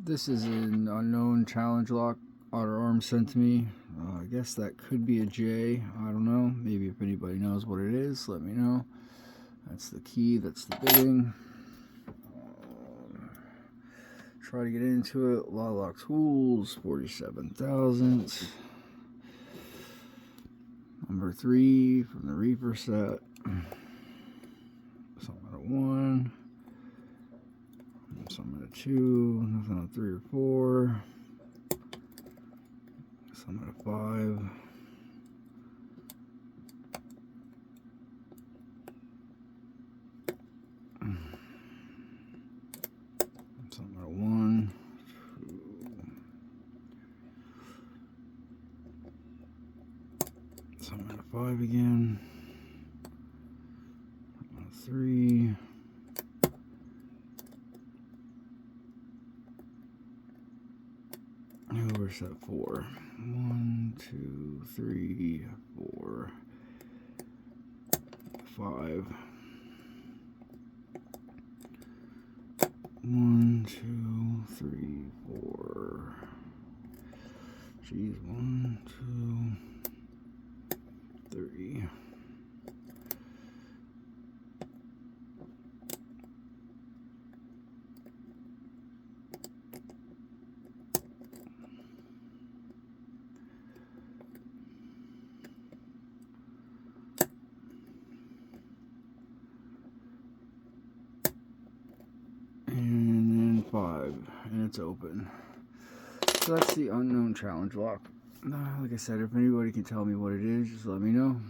This is an unknown challenge lock Otter Arm sent to me. I guess that could be a J. I don't know. Maybe if anybody knows what it is, let me know. That's the key. That's the bidding. Try to get into it. Lock Tools, 47,000. Number 3 from the Reaper set. Something at a 1. Some at a 2, nothing at 3 or 4. Some at a 5. Some at a 1. 2. Some at a 5 again. A 3. Where's that 4? 1, 2, 3, 4, 5. 1, 2, 3, 4. Geez, 1, 2, 3. And then 5, and it's open. So that's the unknown challenge lock. Like I said, if anybody can tell me what it is, just let me know.